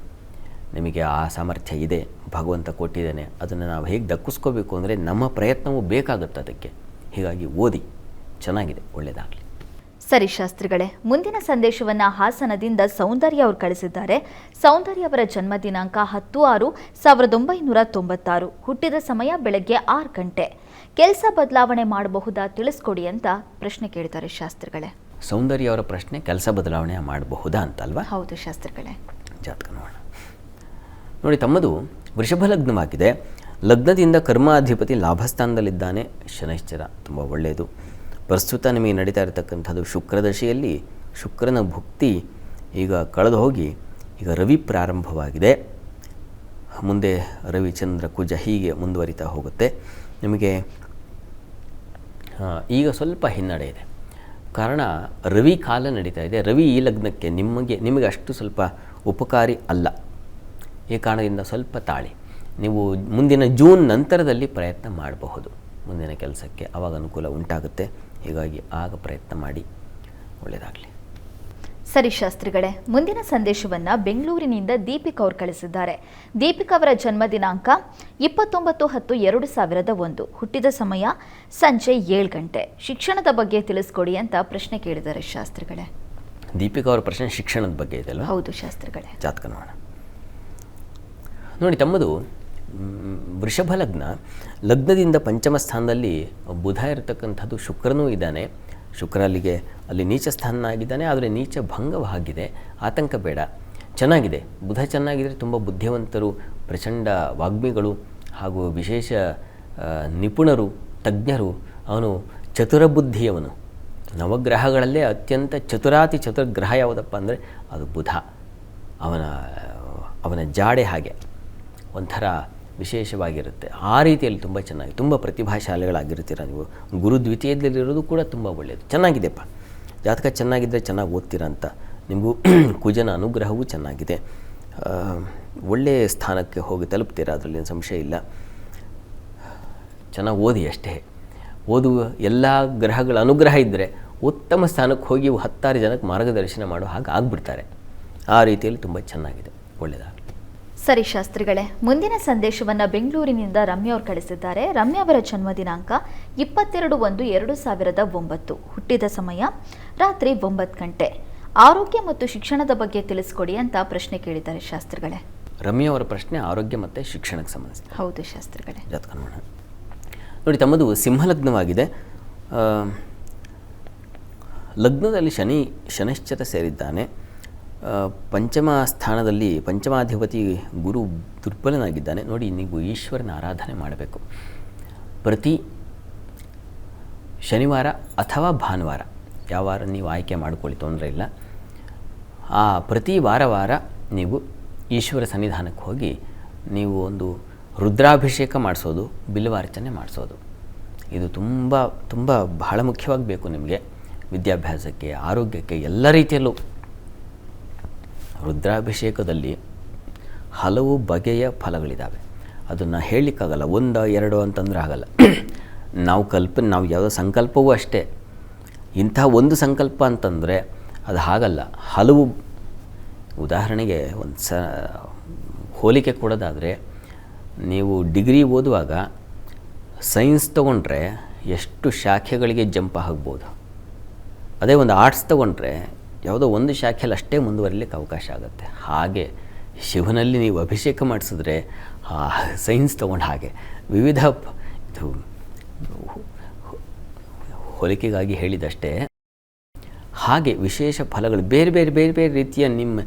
ನಿಮಗೆ ಆ ಸಾಮರ್ಥ್ಯ ಇದೆ, ಭಗವಂತ ಕೊಟ್ಟಿದ್ದಾನೆ. ಅದನ್ನು ನಾವು ಹೇಗೆ ದಕ್ಕಿಸ್ಕೋಬೇಕು ಅಂದರೆ ನಮ್ಮ ಪ್ರಯತ್ನವೂ ಬೇಕಾಗುತ್ತೆ ಅದಕ್ಕೆ. ಹೀಗಾಗಿ ಓದಿ, ಚೆನ್ನಾಗಿದೆ, ಒಳ್ಳೆಯದಾಗಲಿ. ಸರಿ ಶಾಸ್ತ್ರಿಗಳೇ, ಮುಂದಿನ ಸಂದೇಶವನ್ನು ಹಾಸನದಿಂದ ಸೌಂದರ್ಯ ಅವರು ಕಳಿಸಿದ್ದಾರೆ. ಸೌಂದರ್ಯ ಅವರ ಜನ್ಮ ದಿನಾಂಕ 10/6/1996. ಹುಟ್ಟಿದ ಸಮಯ ಬೆಳಗ್ಗೆ 6 ಗಂಟೆ. ಕೆಲಸ ಬದಲಾವಣೆ ಮಾಡಬಹುದಾ ತಿಳಿಸ್ಕೊಡಿ ಅಂತ ಪ್ರಶ್ನೆ ಕೇಳಿದ್ದಾರೆ ಶಾಸ್ತ್ರಿಗಳೇ. ಸೌಂದರ್ಯ ಅವರ ಪ್ರಶ್ನೆ ಕೆಲಸ ಬದಲಾವಣೆ ಮಾಡಬಹುದಾ ಅಂತ ಅಲ್ವಾ? ಹೌದು ಶಾಸ್ತ್ರಿಗಳೇ. ಜಾತಕ ನೋಡೋಣ. ನೋಡಿ, ತಮ್ಮದು ವೃಷಭ ಲಗ್ನವಾಗಿದೆ. ಲಗ್ನದಿಂದ ಕರ್ಮಾಧಿಪತಿ ಲಾಭಸ್ಥಾನದಲ್ಲಿದ್ದಾನೆ ಶನೈಶ್ಚರ, ತುಂಬ ಒಳ್ಳೆಯದು. ಪ್ರಸ್ತುತ ನಿಮಗೆ ನಡೀತಾ ಇರತಕ್ಕಂಥದ್ದು ಶುಕ್ರದಶೆಯಲ್ಲಿ ಶುಕ್ರನ ಭುಕ್ತಿ ಈಗ ಕಳೆದು ಹೋಗಿ ಈಗ ರವಿ ಪ್ರಾರಂಭವಾಗಿದೆ. ಮುಂದೆ ರವಿ ಚಂದ್ರ ಕುಜ ಹೀಗೆ ಮುಂದುವರಿತಾ ಹೋಗುತ್ತೆ. ನಿಮಗೆ ಈಗ ಸ್ವಲ್ಪ ಹಿನ್ನಡೆ ಇದೆ, ಕಾರಣ ರವಿ ಕಾಲ ನಡೀತಾ ಇದೆ. ರವಿ ಈ ಲಗ್ನಕ್ಕೆ ನಿಮಗೆ ಅಷ್ಟು ಸ್ವಲ್ಪ ಉಪಕಾರಿ ಅಲ್ಲ. ಈ ಕಾರಣದಿಂದ ಸ್ವಲ್ಪ ತಾಳಿ. ನೀವು ಮುಂದಿನ ಜೂನ್ ನಂತರದಲ್ಲಿ ಪ್ರಯತ್ನ ಮಾಡಬಹುದು ಮುಂದಿನ ಕೆಲಸಕ್ಕೆ, ಆವಾಗ ಅನುಕೂಲ ಉಂಟಾಗುತ್ತೆ. ಹೀಗಾಗಿ ಆಗ ಪ್ರಯತ್ನ ಮಾಡಿ, ಒಳ್ಳೆಯದಾಗಲಿ. ಸರಿ ಶಾಸ್ತ್ರಿಗಳೇ, ಮುಂದಿನ ಸಂದೇಶವನ್ನು ಬೆಂಗಳೂರಿನಿಂದ ದೀಪಿಕ್ ಅವರು ಕಳಿಸಿದ್ದಾರೆ. ದೀಪಿಕ್ ಅವರ ಜನ್ಮ ದಿನಾಂಕ 29/10/2001, ಹುಟ್ಟಿದ ಸಮಯ ಸಂಜೆ 7 ಗಂಟೆ. ಶಿಕ್ಷಣದ ಬಗ್ಗೆ ತಿಳಿಸ್ಕೊಡಿ ಅಂತ ಪ್ರಶ್ನೆ ಕೇಳಿದ್ದಾರೆ ಶಾಸ್ತ್ರಿಗಳೇ. ದೀಪಿಕ್ ಅವರ ಪ್ರಶ್ನೆ ಶಿಕ್ಷಣದ ಬಗ್ಗೆ ಇದೆ ಅಲ್ವಾ? ಹೌದು ಶಾಸ್ತ್ರಿಗಳೇ. ಜಾತಕ ನೋಡೋಣ. ನೋಡಿ, ತಮ್ಮದು ವೃಷಭ ಲಗ್ನ. ಲಗ್ನದಿಂದ ಪಂಚಮ ಸ್ಥಾನದಲ್ಲಿ ಬುಧ ಇರತಕ್ಕಂಥದ್ದು, ಶುಕ್ರನೂ ಇದ್ದಾನೆ. ಶುಕ್ರ ಅಲ್ಲಿ ನೀಚ ಸ್ಥಾನನಾಗಿದ್ದಾನೆ, ಆದರೆ ನೀಚ ಭಂಗವಾಗಿದೆ. ಆತಂಕ ಬೇಡ, ಚೆನ್ನಾಗಿದೆ. ಬುಧ ಚೆನ್ನಾಗಿದ್ದರೆ ತುಂಬ ಬುದ್ಧಿವಂತರು, ಪ್ರಚಂಡ ವಾಗ್ಮಿಗಳು ಹಾಗೂ ವಿಶೇಷ ನಿಪುಣರು, ತಜ್ಞರು. ಅವನು ಚತುರ ಬುದ್ಧಿಯವನು. ನವಗ್ರಹಗಳಲ್ಲೇ ಅತ್ಯಂತ ಚತುರಾತಿ ಚತುರ ಗ್ರಹ ಯಾವುದಪ್ಪ ಅಂದರೆ ಅದು ಬುಧ. ಅವನ ಜಾಡೆ ಹಾಗೆ ಒಂಥರ ವಿಶೇಷವಾಗಿರುತ್ತೆ. ಆ ರೀತಿಯಲ್ಲಿ ತುಂಬ ಚೆನ್ನಾಗಿ, ತುಂಬ ಪ್ರತಿಭಾಶಾಲಿಗಳಾಗಿರ್ತೀರ ನೀವು. ಗುರು ದ್ವಿತೀಯದಲ್ಲಿರೋದು ಕೂಡ ತುಂಬ ಒಳ್ಳೆಯದು. ಚೆನ್ನಾಗಿದೆಪ್ಪ, ಜಾತಕ ಚೆನ್ನಾಗಿದ್ದರೆ ಚೆನ್ನಾಗಿ ಓದ್ತೀರ ಅಂತ. ನಿಮಗೂ ಕುಜನ ಅನುಗ್ರಹವೂ ಚೆನ್ನಾಗಿದೆ. ಒಳ್ಳೆಯ ಸ್ಥಾನಕ್ಕೆ ಹೋಗಿ ತಲುಪ್ತೀರ, ಅದರಲ್ಲಿ ಸಂಶಯ ಇಲ್ಲ. ಚೆನ್ನಾಗಿ ಓದಿ ಅಷ್ಟೇ. ಓದುವ ಎಲ್ಲ ಗ್ರಹಗಳ ಅನುಗ್ರಹ ಇದ್ದರೆ ಉತ್ತಮ ಸ್ಥಾನಕ್ಕೆ ಹೋಗಿ 10 ಜನಕ್ಕೆ ಮಾರ್ಗದರ್ಶನ ಮಾಡೋ ಹಾಗೆ ಆಗಿಬಿಡ್ತಾರೆ. ಆ ರೀತಿಯಲ್ಲಿ ತುಂಬ ಚೆನ್ನಾಗಿದೆ, ಒಳ್ಳೆಯದಾಗಲಿ. ಸರಿ ಶಾಸ್ತ್ರಿಗಳೇ, ಮುಂದಿನ ಸಂದೇಶವನ್ನು ಬೆಂಗಳೂರಿನಿಂದ ರಮ್ಯಾ ಅವರು ಕಳಿಸಿದ್ದಾರೆ. ರಮ್ಯಾ ಅವರ ಜನ್ಮ ದಿನಾಂಕ 22/1/2009, ಹುಟ್ಟಿದ ಸಮಯ ರಾತ್ರಿ 9 ಗಂಟೆ. ಆರೋಗ್ಯ ಮತ್ತು ಶಿಕ್ಷಣದ ಬಗ್ಗೆ ತಿಳಿಸ್ಕೊಡಿ ಅಂತ ಪ್ರಶ್ನೆ ಕೇಳಿದ್ದಾರೆ ಶಾಸ್ತ್ರಿಗಳೇ. ರಮ್ಯಾ ಅವರ ಪ್ರಶ್ನೆ ಆರೋಗ್ಯ ಮತ್ತು ಶಿಕ್ಷಣಕ್ಕೆ ಸಂಬಂಧಿಸಿದೆ. ಹೌದು ಶಾಸ್ತ್ರಿಗಳೇ. ಜಾತಕ ನೋಡೋಣ. ನೋಡಿ, ತಮ್ಮದು ಸಿಂಹಲಗ್ನವಾಗಿದೆ. ಲಗ್ನದಲ್ಲಿ ಶನೈಶ್ಚರ ಸೇರಿದ್ದಾನೆ. ಪಂಚಮ ಸ್ಥಾನದಲ್ಲಿ ಪಂಚಮಾಧಿಪತಿ ಗುರು ದುರ್ಬಲನಾಗಿದ್ದಾನೆ. ನೋಡಿ, ನೀವು ಈಶ್ವರನ ಆರಾಧನೆ ಮಾಡಬೇಕು. ಪ್ರತಿ ಶನಿವಾರ ಅಥವಾ ಭಾನುವಾರ, ಯಾವ ವಾರ ನೀವು ಆಯ್ಕೆ ಮಾಡ್ಕೊಳ್ಳಿ, ತೊಂದರೆ ಇಲ್ಲ. ಪ್ರತಿ ವಾರ ನೀವು ಈಶ್ವರ ಸನ್ನಿಧಾನಕ್ಕೆ ಹೋಗಿ ನೀವು ಒಂದು ರುದ್ರಾಭಿಷೇಕ ಮಾಡಿಸೋದು, ಬಿಲ್ವಾರ್ಚನೆ ಮಾಡಿಸೋದು, ಇದು ತುಂಬ ತುಂಬ ಬಹಳ ಮುಖ್ಯವಾಗಿ ಬೇಕು ನಿಮಗೆ. ವಿದ್ಯಾಭ್ಯಾಸಕ್ಕೆ, ಆರೋಗ್ಯಕ್ಕೆ, ಎಲ್ಲ ರೀತಿಯಲ್ಲೂ. ರುದ್ರಾಭಿಷೇಕದಲ್ಲಿ ಹಲವು ಬಗೆಯ ಫಲಗಳಿದ್ದಾವೆ. ಅದನ್ನು ಹೇಳಲಿಕ್ಕಾಗಲ್ಲ, 1 2 ಅಂತಂದ್ರೆ ಆಗಲ್ಲ. ನಾವು ಯಾವುದೋ ಸಂಕಲ್ಪವೂ ಅಷ್ಟೇ. ಇಂಥ ಒಂದು ಸಂಕಲ್ಪ ಅಂತಂದರೆ ಅದು ಹಾಗಲ್ಲ, ಹಲವು. ಉದಾಹರಣೆಗೆ ಒಂದು ಹೋಲಿಕೆ ಕೊಡೋದಾದರೆ, ನೀವು ಡಿಗ್ರಿ ಓದುವಾಗ ಸೈನ್ಸ್ ತೊಗೊಂಡ್ರೆ ಎಷ್ಟು ಶಾಖೆಗಳಿಗೆ ಜಂಪ್ ಆಗ್ಬೋದು. ಅದೇ ಒಂದು ಆರ್ಟ್ಸ್ ತೊಗೊಂಡ್ರೆ ಯಾವುದೋ ಒಂದು ಶಾಖೆಯಲ್ಲಿ ಅಷ್ಟೇ ಮುಂದುವರಿಲಿಕ್ಕೆ ಅವಕಾಶ ಆಗುತ್ತೆ. ಹಾಗೆ ಶಿವನಲ್ಲಿ ನೀವು ಅಭಿಷೇಕ ಮಾಡಿಸಿದ್ರೆ ಸೈನ್ಸ್ ತೊಗೊಂಡು ಹಾಗೆ ವಿವಿಧ, ಇದು ಹೋಲಿಕೆಗಾಗಿ ಹೇಳಿದಷ್ಟೇ. ಹಾಗೆ ವಿಶೇಷ ಫಲಗಳು ಬೇರೆ ಬೇರೆ ಬೇರೆ ಬೇರೆ ರೀತಿಯ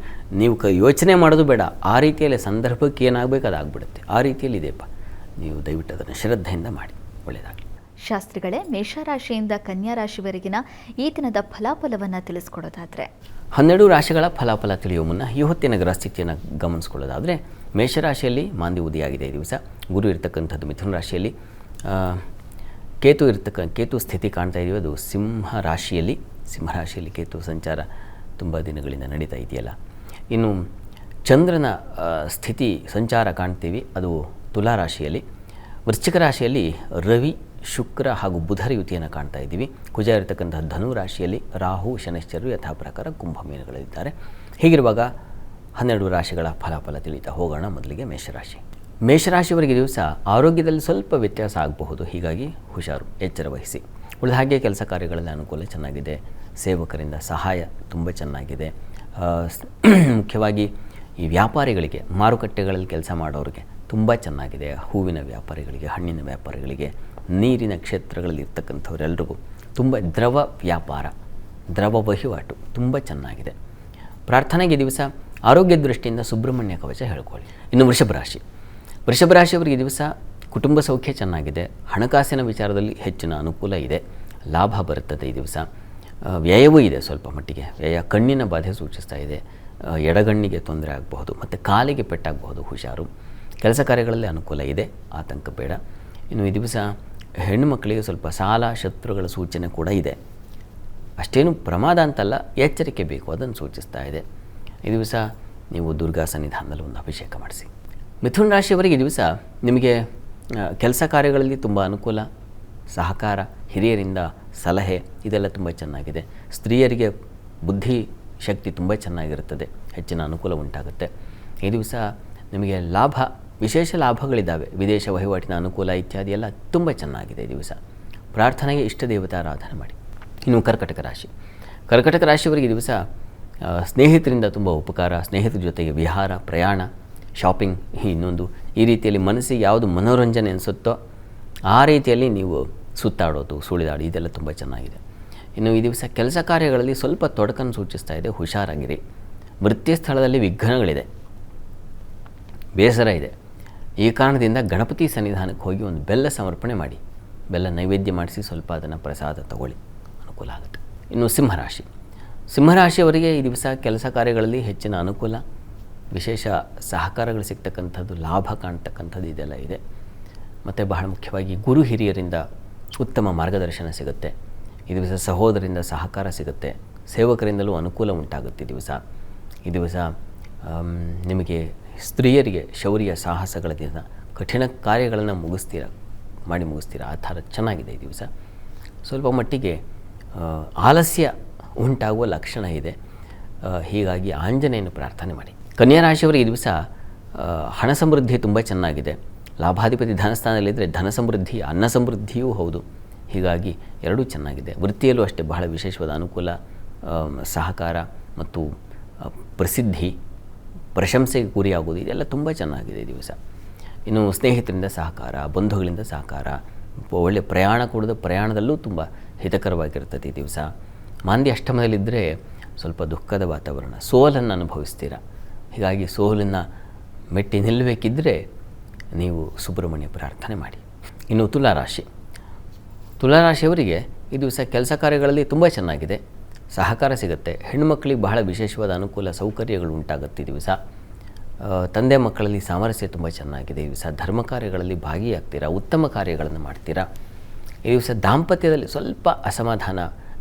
ನೀವು ಯೋಚನೆ ಮಾಡೋದು ಬೇಡ. ಆ ರೀತಿಯಲ್ಲಿ ಸಂದರ್ಭಕ್ಕೆ ಏನಾಗಬೇಕು ಅದಾಗ್ಬಿಡುತ್ತೆ. ಆ ರೀತಿಯಲ್ಲಿ ಇದೆಯಪ್ಪ, ನೀವು ದಯವಿಟ್ಟು ಅದನ್ನು ಶ್ರದ್ಧೆಯಿಂದ ಮಾಡಿ, ಒಳ್ಳೆಯದಾಗಲಿ. ಶಾಸ್ತ್ರಿಗಳೇ, ಮೇಷರಾಶಿಯಿಂದ ಕನ್ಯಾ ರಾಶಿವರೆಗಿನ ಈ ದಿನದ ಫಲಾಫಲವನ್ನು ತಿಳಿಸ್ಕೊಡೋದಾದರೆ? 12 ರಾಶಿಗಳ ಫಲಾಫಲ ತಿಳಿಯುವ ಮುನ್ನ ಈ ಹೊತ್ತಿನ ಗ್ರಹ ಸ್ಥಿತಿಯನ್ನು ಗಮನಿಸ್ಕೊಳ್ಳೋದಾದರೆ, ಮೇಷರಾಶಿಯಲ್ಲಿ ಮಾಂದಿ ಉದಿಯಾಗಿದೆ ಈ ದಿವಸ. ಗುರು ಇರತಕ್ಕಂಥದ್ದು ಮಿಥುನ ರಾಶಿಯಲ್ಲಿ. ಕೇತು ಸ್ಥಿತಿ ಕಾಣ್ತಾ ಇದೀವಿ, ಅದು ಸಿಂಹರಾಶಿಯಲ್ಲಿ ಕೇತು ಸಂಚಾರ ತುಂಬ ದಿನಗಳಿಂದ ನಡೀತಾ ಇದೆಯಲ್ಲ. ಇನ್ನು ಚಂದ್ರನ ಸ್ಥಿತಿ ಸಂಚಾರ ಕಾಣ್ತೀವಿ, ಅದು ತುಲಾ ರಾಶಿಯಲ್ಲಿ. ವೃಶ್ಚಿಕ ರಾಶಿಯಲ್ಲಿ ರವಿ, ಶುಕ್ರ ಹಾಗೂ ಬುಧರ ಯುತಿಯನ್ನು ಕಾಣ್ತಾ ಇದ್ದೀವಿ. ಕುಜ ಇರತಕ್ಕಂಥ ಧನು ರಾಶಿಯಲ್ಲಿ, ರಾಹು ಶನೈಶ್ಚರರು ಯಥಾ ಪ್ರಕಾರ ಕುಂಭ ಮೀನುಗಳಲ್ಲಿದ್ದಾರೆ. ಹೀಗಿರುವಾಗ 12 ರಾಶಿಗಳ ಫಲಾಫಲ ತಿಳಿತಾ ಹೋಗೋಣ. ಮೊದಲಿಗೆ ಮೇಷರಾಶಿವರೆಗೆ ದಿವಸ ಆರೋಗ್ಯದಲ್ಲಿ ಸ್ವಲ್ಪ ವ್ಯತ್ಯಾಸ ಆಗಬಹುದು, ಹೀಗಾಗಿ ಹುಷಾರು, ಎಚ್ಚರ ವಹಿಸಿ. ಉಳಿದ ಹಾಗೆ ಕೆಲಸ ಕಾರ್ಯಗಳಲ್ಲಿ ಅನುಕೂಲ ಚೆನ್ನಾಗಿದೆ. ಸೇವಕರಿಂದ ಸಹಾಯ ತುಂಬ ಚೆನ್ನಾಗಿದೆ. ಮುಖ್ಯವಾಗಿ ಈ ವ್ಯಾಪಾರಿಗಳಿಗೆ, ಮಾರುಕಟ್ಟೆಗಳಲ್ಲಿ ಕೆಲಸ ಮಾಡೋರಿಗೆ ತುಂಬ ಚೆನ್ನಾಗಿದೆ. ಹೂವಿನ ವ್ಯಾಪಾರಿಗಳಿಗೆ, ಹಣ್ಣಿನ ವ್ಯಾಪಾರಿಗಳಿಗೆ, ನೀರಿನ ಕ್ಷೇತ್ರಗಳಲ್ಲಿ ಇರ್ತಕ್ಕಂಥವರೆಲ್ಲರಿಗೂ ತುಂಬ ದ್ರವ ವ್ಯಾಪಾರ, ದ್ರವ ವಹಿವಾಟು ತುಂಬ ಚೆನ್ನಾಗಿದೆ. ಪ್ರಾರ್ಥನೆಗೆ ದಿವಸ ಆರೋಗ್ಯ ದೃಷ್ಟಿಯಿಂದ ಸುಬ್ರಹ್ಮಣ್ಯ ಕವಚ ಹೇಳ್ಕೊಳ್ಳಿ. ಇನ್ನು ವೃಷಭ ರಾಶಿಯವರಿಗೆ ಈ ದಿವಸ ಕುಟುಂಬ ಸೌಖ್ಯ ಚೆನ್ನಾಗಿದೆ, ಹಣಕಾಸಿನ ವಿಚಾರದಲ್ಲಿ ಹೆಚ್ಚಿನ ಅನುಕೂಲ ಇದೆ, ಲಾಭ ಬರುತ್ತದೆ ಈ ದಿವಸ. ವ್ಯಯವೂ ಇದೆ, ಸ್ವಲ್ಪ ಮಟ್ಟಿಗೆ ವ್ಯಯ. ಕಣ್ಣಿನ ಬಾಧೆ ಸೂಚಿಸ್ತಾ ಇದೆ, ಎಡಗಣ್ಣಿಗೆ ತೊಂದರೆ ಆಗಬಹುದು ಮತ್ತು ಕಾಲಿಗೆ ಪೆಟ್ಟಾಗಬಹುದು, ಹುಷಾರು. ಕೆಲಸ ಕಾರ್ಯಗಳಲ್ಲಿ ಅನುಕೂಲ ಇದೆ, ಆತಂಕ ಬೇಡ. ಇನ್ನು ಈ ದಿವಸ ಹೆಣ್ಣು ಮಕ್ಕಳಿಗೆ ಸ್ವಲ್ಪ ಸಾಲ ಶತ್ರುಗಳ ಸೂಚನೆ ಕೂಡ ಇದೆ. ಅಷ್ಟೇನು ಪ್ರಮಾದ ಅಂತಲ್ಲ, ಎಚ್ಚರಿಕೆ ಬೇಕು, ಅದನ್ನು ಸೂಚಿಸ್ತಾ ಇದೆ. ಈ ದಿವಸ ನೀವು ದುರ್ಗಾ ಸನ್ನಿಧಾನದಲ್ಲಿ ಒಂದು ಅಭಿಷೇಕ ಮಾಡಿಸಿ. ಮಿಥುನ ರಾಶಿಯವರಿಗೆ ಈ ದಿವಸ ನಿಮಗೆ ಕೆಲಸ ಕಾರ್ಯಗಳಲ್ಲಿ ತುಂಬ ಅನುಕೂಲ, ಸಹಕಾರ, ಹಿರಿಯರಿಂದ ಸಲಹೆ ಇದೆಲ್ಲ ತುಂಬ ಚೆನ್ನಾಗಿದೆ. ಸ್ತ್ರೀಯರಿಗೆ ಬುದ್ಧಿ ಶಕ್ತಿ ತುಂಬ ಚೆನ್ನಾಗಿರುತ್ತದೆ, ಹೆಚ್ಚಿನ ಅನುಕೂಲ ಉಂಟಾಗುತ್ತೆ. ಈ ದಿವಸ ನಿಮಗೆ ಲಾಭ, ವಿಶೇಷ ಲಾಭಗಳಿದ್ದಾವೆ, ವಿದೇಶ ವಹಿವಾಟಿನ ಅನುಕೂಲ ಇತ್ಯಾದಿ ಎಲ್ಲ ತುಂಬ ಚೆನ್ನಾಗಿದೆ ಈ ದಿವಸ. ಪ್ರಾರ್ಥನೆಗೆ ಇಷ್ಟ ದೇವತಾರಾಧನೆ ಮಾಡಿ. ಇನ್ನು ಕರ್ಕಟಕ ರಾಶಿಯವರಿಗೆ ಈ ದಿವಸ ಸ್ನೇಹಿತರಿಂದ ತುಂಬ ಉಪಕಾರ, ಸ್ನೇಹಿತರ ಜೊತೆಗೆ ವಿಹಾರ, ಪ್ರಯಾಣ, ಶಾಪಿಂಗ್, ಇನ್ನೊಂದು ಈ ರೀತಿಯಲ್ಲಿ ಮನಸ್ಸಿಗೆ ಯಾವುದು ಮನೋರಂಜನೆ ಅನಿಸುತ್ತೋ ಆ ರೀತಿಯಲ್ಲಿ ನೀವು ಸುತ್ತಾಡೋದು, ಸುಳಿದಾಡಿ ಇದೆಲ್ಲ ತುಂಬ ಚೆನ್ನಾಗಿದೆ. ಇನ್ನು ಈ ದಿವಸ ಕೆಲಸ ಕಾರ್ಯಗಳಲ್ಲಿ ಸ್ವಲ್ಪ ತೊಡಕನ್ನು ಸೂಚಿಸ್ತಾ ಇದೆ, ಹುಷಾರಾಗಿರಿ. ವೃತ್ತಿ ಸ್ಥಳದಲ್ಲಿ ವಿಘ್ನಗಳಿದೆ, ಬೇಸರ ಇದೆ. ಈ ಕಾರಣದಿಂದ ಗಣಪತಿ ಸನ್ನಿಧಾನಕ್ಕೆ ಹೋಗಿ ಒಂದು ಬೆಲ್ಲ ಸಮರ್ಪಣೆ ಮಾಡಿ, ಬೆಲ್ಲ ನೈವೇದ್ಯ ಮಾಡಿಸಿ ಸ್ವಲ್ಪ ಅದನ್ನು ಪ್ರಸಾದ ತಗೊಳ್ಳಿ, ಅನುಕೂಲ ಆಗುತ್ತೆ. ಇನ್ನು ಸಿಂಹರಾಶಿಯವರಿಗೆ ಈ ದಿವಸ ಕೆಲಸ ಕಾರ್ಯಗಳಲ್ಲಿ ಹೆಚ್ಚಿನ ಅನುಕೂಲ, ವಿಶೇಷ ಸಹಕಾರಗಳು ಸಿಗ್ತಕ್ಕಂಥದ್ದು, ಲಾಭ ಕಾಣ್ತಕ್ಕಂಥದ್ದು ಇದೆಲ್ಲ ಇದೆ. ಮತ್ತು ಬಹಳ ಮುಖ್ಯವಾಗಿ ಗುರು ಹಿರಿಯರಿಂದ ಉತ್ತಮ ಮಾರ್ಗದರ್ಶನ ಸಿಗುತ್ತೆ. ಈ ದಿವಸ ಸಹೋದರಿಂದ ಸಹಕಾರ ಸಿಗುತ್ತೆ, ಸೇವಕರಿಂದಲೂ ಅನುಕೂಲ ಉಂಟಾಗುತ್ತೆ ಈ ದಿವಸ ನಿಮಗೆ ಸ್ತ್ರೀಯರಿಗೆ ಶೌರ್ಯ ಸಾಹಸಗಳ ದಿನ, ಕಠಿಣ ಕಾರ್ಯಗಳನ್ನು ಮುಗಿಸ್ತೀರಾ, ಆ ಥರ ಚೆನ್ನಾಗಿದೆ ಈ ದಿವಸ. ಸ್ವಲ್ಪ ಮಟ್ಟಿಗೆ ಆಲಸ್ಯ ಉಂಟಾಗುವ ಲಕ್ಷಣ ಇದೆ, ಹೀಗಾಗಿ ಆಂಜನೇಯನ ಪ್ರಾರ್ಥನೆ ಮಾಡಿ. ಕನ್ಯಾ ರಾಶಿಯವರಿಗೆ ಈ ದಿವಸ ಹಣ ಸಮೃದ್ಧಿ ತುಂಬ ಚೆನ್ನಾಗಿದೆ. ಲಾಭಾಧಿಪತಿ ಧನಸ್ಥಾನದಲ್ಲಿದ್ದರೆ ಧನ ಸಮೃದ್ಧಿ, ಅನ್ನ ಸಮೃದ್ಧಿಯೂ ಹೌದು, ಹೀಗಾಗಿ ಎರಡೂ ಚೆನ್ನಾಗಿದೆ. ವೃತ್ತಿಯಲ್ಲೂ ಅಷ್ಟೇ ಬಹಳ ವಿಶೇಷವಾದ ಅನುಕೂಲ, ಸಹಕಾರ ಮತ್ತು ಪ್ರಸಿದ್ಧಿ, ಪ್ರಶಂಸೆಗೆ ಗುರಿಯಾಗುವುದು ಇದೆಲ್ಲ ತುಂಬ ಚೆನ್ನಾಗಿದೆ ಈ ದಿವಸ. ಇನ್ನು ಸ್ನೇಹಿತರಿಂದ ಸಹಕಾರ, ಬಂಧುಗಳಿಂದ ಸಹಕಾರ, ಒಳ್ಳೆಯ ಪ್ರಯಾಣ ಕೂಡ, ಪ್ರಯಾಣದಲ್ಲೂ ತುಂಬ ಹಿತಕರವಾಗಿರ್ತದೆ ಈ ದಿವಸ. ಮಾಂದ್ಯ ಅಷ್ಟಮದಲ್ಲಿದ್ದರೆ ಸ್ವಲ್ಪ ದುಃಖದ ವಾತಾವರಣ, ಸೋಲನ್ನು ಅನುಭವಿಸ್ತೀರ, ಹೀಗಾಗಿ ಸೋಲನ್ನು ಮೆಟ್ಟಿ ನಿಲ್ಲಬೇಕಿದ್ದರೆ ನೀವು ಸುಬ್ರಹ್ಮಣ್ಯ ಪ್ರಾರ್ಥನೆ ಮಾಡಿ. ಇನ್ನು ತುಲಾರಾಶಿಯವರಿಗೆ ಈ ದಿವಸ ಕೆಲಸ ಕಾರ್ಯಗಳಲ್ಲಿ ತುಂಬ ಚೆನ್ನಾಗಿದೆ, ಸಹಕಾರ ಸಿಗುತ್ತೆ. ಹೆಣ್ಣುಮಕ್ಕಳಿಗೆ ಬಹಳ ವಿಶೇಷವಾದ ಅನುಕೂಲ, ಸೌಕರ್ಯಗಳು ಉಂಟಾಗುತ್ತೆ ಈ ದಿವಸ. ತಂದೆ ಮಕ್ಕಳಲ್ಲಿ ಸಾಮರಸ್ಯ ತುಂಬ ಚೆನ್ನಾಗಿದೆ ಈ ದಿವಸ. ಧರ್ಮ ಕಾರ್ಯಗಳಲ್ಲಿ ಭಾಗಿಯಾಗ್ತೀರಾ, ಉತ್ತಮ ಕಾರ್ಯಗಳನ್ನು ಮಾಡ್ತೀರಾ. ಈ ದಿವಸ ದಾಂಪತ್ಯದಲ್ಲಿ ಸ್ವಲ್ಪ ಅಸಮಾಧಾನ,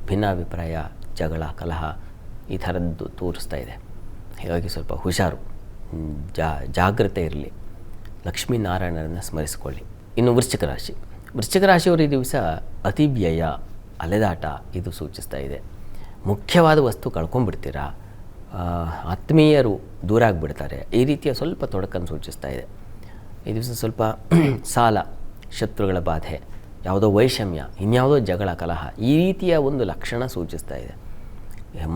ಭಿನ್ನಾಭಿಪ್ರಾಯ, ಜಗಳ, ಕಲಹ ಈ ಥರದ್ದು ತೋರಿಸ್ತಾ ಇದೆ, ಹೀಗಾಗಿ ಸ್ವಲ್ಪ ಹುಷಾರು, ಜಾಗ್ರತೆ ಇರಲಿ. ಲಕ್ಷ್ಮೀನಾರಾಯಣರನ್ನು ಸ್ಮರಿಸಿಕೊಳ್ಳಿ. ಇನ್ನು ವೃಶ್ಚಿಕ ರಾಶಿಯವರು ಈ ದಿವಸ ಅತಿ ವ್ಯಯ, ಅಲೆದಾಟ ಇದು ಸೂಚಿಸ್ತಾ ಇದೆ. ಮುಖ್ಯವಾದ ವಸ್ತು ಕಳ್ಕೊಂಡ್ಬಿಡ್ತೀರಾ, ಆತ್ಮೀಯರು ದೂರ ಆಗಿಬಿಡ್ತಾರೆ, ಈ ರೀತಿಯ ಸ್ವಲ್ಪ ತೊಡಕನ್ನು ಸೂಚಿಸ್ತಾ ಇದೆ ಈ ದಿವಸ. ಸ್ವಲ್ಪ ಸಾಲ, ಶತ್ರುಗಳ ಬಾಧೆ, ಯಾವುದೋ ವೈಷಮ್ಯ, ಇನ್ಯಾವುದೋ ಜಗಳ, ಕಲಹ ಈ ರೀತಿಯ ಒಂದು ಲಕ್ಷಣ ಸೂಚಿಸ್ತಾ ಇದೆ.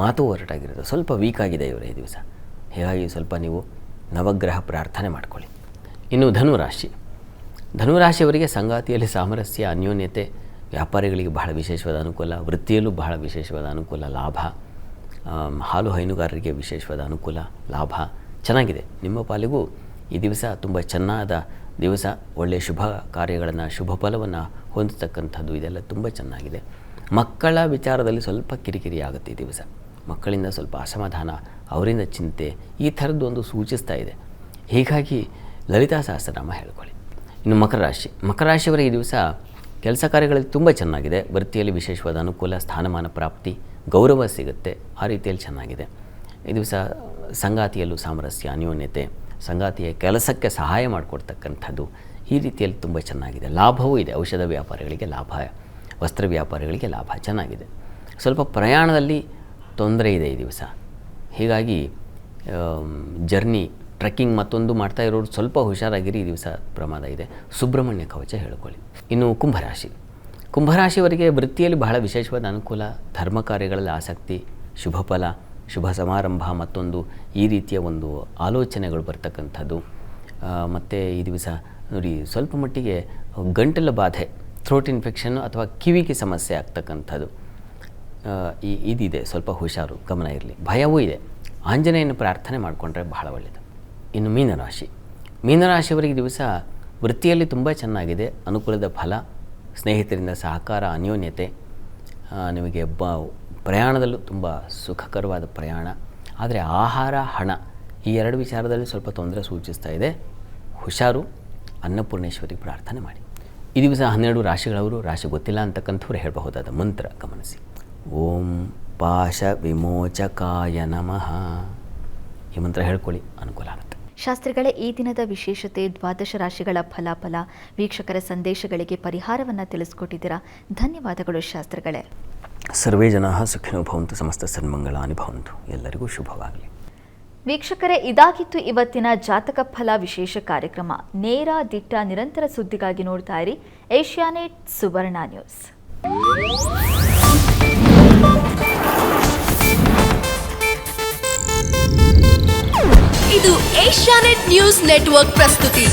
ಮಾತು ಹೊರಟಾಗಿರೋದು, ಸ್ವಲ್ಪ ವೀಕ್ ಆಗಿದೆ ಇವರು ಈ ದಿವಸ, ಹೀಗಾಗಿ ಸ್ವಲ್ಪ ನೀವು ನವಗ್ರಹ ಪ್ರಾರ್ಥನೆ ಮಾಡ್ಕೊಳ್ಳಿ. ಇನ್ನು ಧನುರಾಶಿಯವರಿಗೆ ಸಂಗಾತಿಯಲ್ಲಿ ಸಾಮರಸ್ಯ, ಅನ್ಯೋನ್ಯತೆ, ವ್ಯಾಪಾರಿಗಳಿಗೆ ಬಹಳ ವಿಶೇಷವಾದ ಅನುಕೂಲ, ವೃತ್ತಿಯಲ್ಲೂ ಬಹಳ ವಿಶೇಷವಾದ ಅನುಕೂಲ, ಲಾಭ. ಹಾಲು ಹೈನುಗಾರರಿಗೆ ವಿಶೇಷವಾದ ಅನುಕೂಲ, ಲಾಭ ಚೆನ್ನಾಗಿದೆ. ನಿಮ್ಮ ಪಾಲಿಗೂ ಈ ದಿವಸ ತುಂಬ ಚೆನ್ನಾದ ದಿವಸ, ಒಳ್ಳೆಯ ಶುಭ ಕಾರ್ಯಗಳನ್ನು, ಶುಭ ಫಲವನ್ನು ಹೊಂದತಕ್ಕಂಥದ್ದು ಇದೆಲ್ಲ ತುಂಬ ಚೆನ್ನಾಗಿದೆ. ಮಕ್ಕಳ ವಿಚಾರದಲ್ಲಿ ಸ್ವಲ್ಪ ಕಿರಿಕಿರಿ ಆಗುತ್ತೆ ಈ ದಿವಸ, ಮಕ್ಕಳಿಂದ ಸ್ವಲ್ಪ ಅಸಮಾಧಾನ, ಅವರಿಂದ ಚಿಂತೆ ಈ ಥರದ್ದು ಒಂದು ಸೂಚಿಸ್ತಾ ಇದೆ, ಹೀಗಾಗಿ ಲಲಿತಾ ಸಹಸ್ರನಾಮ ಹೇಳ್ಕೊಳ್ಳಿ. ಇನ್ನು ಮಕರ ರಾಶಿಯವರಿಗೆ ಈ ದಿವಸ ಕೆಲಸ ಕಾರ್ಯಗಳಲ್ಲಿ ತುಂಬ ಚೆನ್ನಾಗಿದೆ, ವೃತ್ತಿಯಲ್ಲಿ ವಿಶೇಷವಾದ ಅನುಕೂಲ, ಸ್ಥಾನಮಾನ ಪ್ರಾಪ್ತಿ, ಗೌರವ ಸಿಗುತ್ತೆ, ಆ ರೀತಿಯಲ್ಲಿ ಚೆನ್ನಾಗಿದೆ ಈ ದಿವಸ. ಸಂಗಾತಿಯಲ್ಲೂ ಸಾಮರಸ್ಯ, ಅನ್ಯೋನ್ಯತೆ, ಸಂಗಾತಿಯ ಕೆಲಸಕ್ಕೆ ಸಹಾಯ ಮಾಡಿಕೊಡ್ತಕ್ಕಂಥದ್ದು ಈ ರೀತಿಯಲ್ಲಿ ತುಂಬ ಚೆನ್ನಾಗಿದೆ. ಲಾಭವೂ ಇದೆ, ಔಷಧ ವ್ಯಾಪಾರಿಗಳಿಗೆ ಲಾಭ, ವಸ್ತ್ರ ವ್ಯಾಪಾರಿಗಳಿಗೆ ಲಾಭ ಚೆನ್ನಾಗಿದೆ. ಸ್ವಲ್ಪ ಪ್ರಯಾಣದಲ್ಲಿ ತೊಂದರೆ ಇದೆ ಈ ದಿವಸ, ಹೀಗಾಗಿ ಜರ್ನಿ, ಟ್ರೆಕ್ಕಿಂಗ್ ಮತ್ತೊಂದು ಮಾಡ್ತಾ ಇರೋರು ಸ್ವಲ್ಪ ಹುಷಾರಾಗಿರಿ, ಈ ದಿವಸ ಪ್ರಮಾದ ಇದೆ. ಸುಬ್ರಹ್ಮಣ್ಯ ಕವಚ ಹೇಳ್ಕೊಳ್ಳಿ. ಇನ್ನು ಕುಂಭರಾಶಿಯವರಿಗೆ ವೃತ್ತಿಯಲ್ಲಿ ಬಹಳ ವಿಶೇಷವಾದ ಅನುಕೂಲ, ಧರ್ಮ ಕಾರ್ಯಗಳಲ್ಲಿ ಆಸಕ್ತಿ, ಶುಭ ಫಲ, ಶುಭ ಸಮಾರಂಭ, ಮತ್ತೊಂದು ಈ ರೀತಿಯ ಒಂದು ಆಲೋಚನೆಗಳು ಬರ್ತಕ್ಕಂಥದ್ದು. ಮತ್ತು ಈ ದಿವಸ ನೋಡಿ ಸ್ವಲ್ಪ ಮಟ್ಟಿಗೆ ಗಂಟಲ ಬಾಧೆ, ಥ್ರೋಟ್ ಇನ್ಫೆಕ್ಷನ್ನು ಅಥವಾ ಕಿವಿಗೆ ಸಮಸ್ಯೆ ಆಗ್ತಕ್ಕಂಥದ್ದು, ಇದಿದೆ, ಸ್ವಲ್ಪ ಹುಷಾರು, ಗಮನ ಇರಲಿ. ಭಯವೂ ಇದೆ. ಆಂಜನೇಯನ ಪ್ರಾರ್ಥನೆ ಮಾಡಿಕೊಂಡ್ರೆ ಬಹಳ ಒಳ್ಳೆಯದು. ಇನ್ನು ಮೀನರಾಶಿಯವರಿಗೆ ದಿವಸ ವೃತ್ತಿಯಲ್ಲಿ ತುಂಬ ಚೆನ್ನಾಗಿದೆ, ಅನುಕೂಲದ ಫಲ, ಸ್ನೇಹಿತರಿಂದ ಸಹಕಾರ, ಅನ್ಯೋನ್ಯತೆ, ನಿಮಗೆ ಪ್ರಯಾಣದಲ್ಲೂ ತುಂಬ ಸುಖಕರವಾದ ಪ್ರಯಾಣ. ಆದರೆ ಆಹಾರ, ಹಣ ಈ ಎರಡು ವಿಚಾರದಲ್ಲಿ ಸ್ವಲ್ಪ ತೊಂದರೆ ಸೂಚಿಸ್ತಾ ಇದೆ, ಹುಷಾರು. ಅನ್ನಪೂರ್ಣೇಶ್ವರಿಗೆ ಪ್ರಾರ್ಥನೆ ಮಾಡಿ. ಈ ದಿವಸ 12 ರಾಶಿಗಳವರು, ರಾಶಿ ಗೊತ್ತಿಲ್ಲ ಅಂತಕ್ಕಂಥವ್ರು ಹೇಳಬಹುದಾದ ಮಂತ್ರ ಗಮನಿಸಿ. ಓಂ ಪಾಶ ವಿಮೋಚಕಾಯ ನಮಃ. ಈ ಮಂತ್ರ ಹೇಳ್ಕೊಳ್ಳಿ, ಅನುಕೂಲ ಆಗುತ್ತೆ. ಶಾಸ್ತ್ರಿಗಳೇ, ಈ ದಿನದ ವಿಶೇಷತೆ, ದ್ವಾದಶ ರಾಶಿಗಳ ಫಲಾಫಲ, ವೀಕ್ಷಕರ ಸಂದೇಶಗಳಿಗೆ ಪರಿಹಾರವನ್ನು ತಿಳಿಸ್ಕೊಟ್ಟಿದ್ದೀರಾ. ಧನ್ಯವಾದಗಳು ಶಾಸ್ತ್ರಿಗಳೇ. ಸರ್ವೇ ಜನಾಃ ಸುಖಿನೋ ಭವಂತು, ಸಮಸ್ತ ಸನ್ಮಂಗಳಾನಿ ಭವಂತು. ಎಲ್ಲರಿಗೂ ಶುಭವಾಗಲಿ. ವೀಕ್ಷಕರೇ, ಇದಾಗಿತ್ತು ಇವತ್ತಿನ ಜಾತಕ ಫಲ ವಿಶೇಷ ಕಾರ್ಯಕ್ರಮ. ನೇರ, ದಿಟ್ಟ, ನಿರಂತರ ಸುದ್ದಿಗಾಗಿ ನೋಡ್ತಾ ಇರಿ ಏಷ್ಯಾನೆಟ್ ಸುವರ್ಣ ನ್ಯೂಸ್. ಇದು ಏಷ್ಯಾನೆಟ್ ನ್ಯೂಸ್ ನೆಟ್ವರ್ಕ್ ಪ್ರಸ್ತುತಿ.